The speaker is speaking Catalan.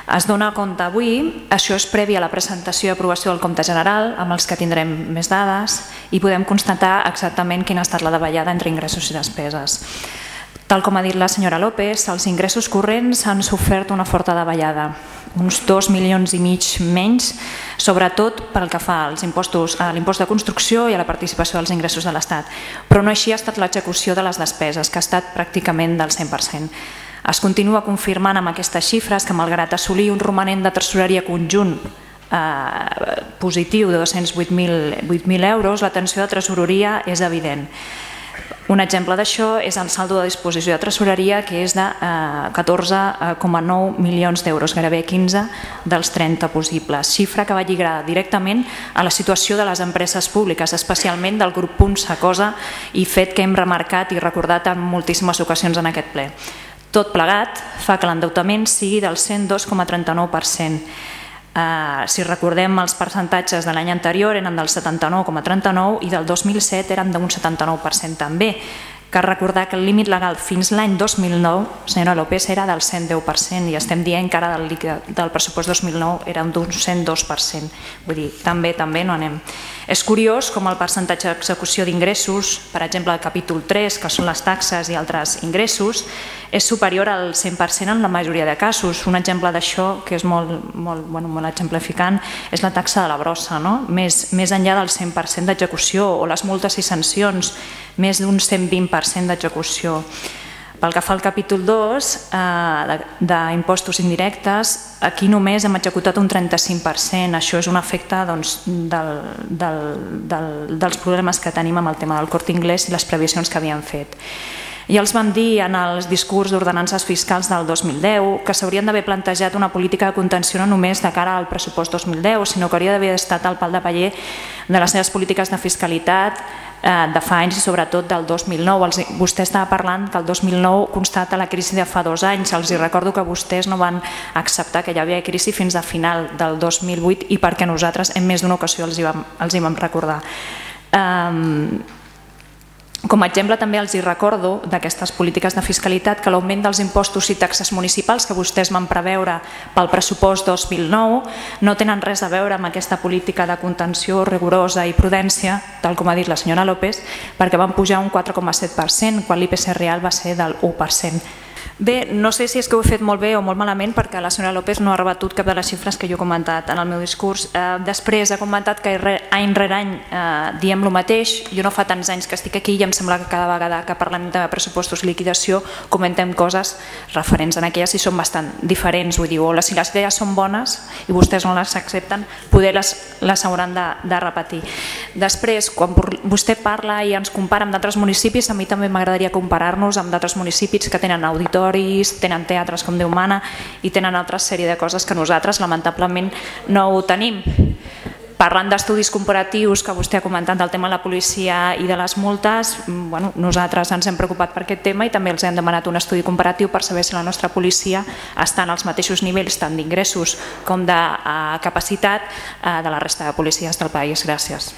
Es dona compte avui, això és previ a la presentació i aprovació del compte general, amb els que tindrem més dades, i podem constatar exactament quina ha estat la davallada entre ingressos i despeses. Tal com ha dit la senyora López, els ingressos corrents han sofert una forta davallada, uns 2,5 milions menys, sobretot pel que fa als impostos, a l'impost de construcció i a la participació dels ingressos de l'Estat. Però no així ha estat l'execució de les despeses, que ha estat pràcticament del 100%. Es continua confirmant amb aquestes xifres que, malgrat assolir un romanent de tresoreria conjunt positiu de 208.000 euros, la tensió de tresoreria és evident. Un exemple d'això és el saldo de disposició de tresoreria, que és de 14,9 milions d'euros, gairebé 15 dels 30 possibles, xifra que va lligada directament a la situació de les empreses públiques, especialment del grup Punsa, cosa i fet que hem remarcat i recordat en moltíssimes ocasions en aquest ple. Tot plegat fa que l'endeutament sigui del 102,39%. Si recordem, els percentatges de l'any anterior eren del 79,39% i del 2007 eren d'un 79% també. Cal recordar que el límit legal fins l'any 2009, senyora López, era del 110% i estem dient que ara del pressupost 2009 era d'un 102%. Vull dir, també no anem. És curiós com el percentatge d'execució d'ingressos, per exemple el capítol 3, que són les taxes i altres ingressos, és superior al 100% en la majoria de casos. Un exemple d'això, que és molt exemplificant, és la taxa de la brossa. Més enllà del 100% d'execució, o les multes i sancions, més d'un 120% d'execució. Pel que fa al capítol 2 d'impostos indirectes, aquí només hem executat un 35%. Això és un efecte dels problemes que tenim amb el tema del Corte Inglés i les previsions que havíem fet. Ja els vam dir en els discurs d'ordenances fiscals del 2010 que s'haurien d'haver plantejat una política de contenció no només de cara al pressupost 2010, sinó que hauria d'haver estat al pal de paller de les seves polítiques de fiscalitat de fa anys i sobretot del 2009. Vostè estava parlant que el 2009 constata la crisi de fa 2 anys. Els recordo que vostès no van acceptar que hi havia crisi fins a final del 2008 i perquè nosaltres en més d'una ocasió els hi vam recordar. Com a exemple també els recordo d'aquestes polítiques de fiscalitat que l'augment dels impostos i taxes municipals que vostès van preveure pel pressupost 2009 no tenen res a veure amb aquesta política de contenció rigorosa i prudència, tal com ha dit la senyora López, perquè van pujar un 4,7% quan l'IPC real va ser del 1%. Bé, no sé si és que ho he fet molt bé o molt malament perquè la senyora López no ha rebatut cap de les xifres que jo he comentat en el meu discurs. Després ha comentat que any rere any diem el mateix. Jo no fa tants anys que estic aquí i em sembla que cada vegada que parlem de pressupostos i liquidació comentem coses referents a aquelles i són bastant diferents. Vull dir, o si les idees són bones i vostès no les accepten, poder les hauran de repetir. Després, quan vostè parla i ens compara amb d'altres municipis, a mi també m'agradaria comparar-nos amb d'altres municipis que tenen auditoris, tenen teatres com Déu mana i tenen altra sèrie de coses que nosaltres lamentablement no ho tenim. Parlant d'estudis comparatius que vostè ha comentat del tema de la policia i de les multes, nosaltres ens hem preocupat per aquest tema i també els hem demanat un estudi comparatiu per saber si la nostra policia està en els mateixos nivells tant d'ingressos com de capacitat de la resta de policies del país. Gràcies.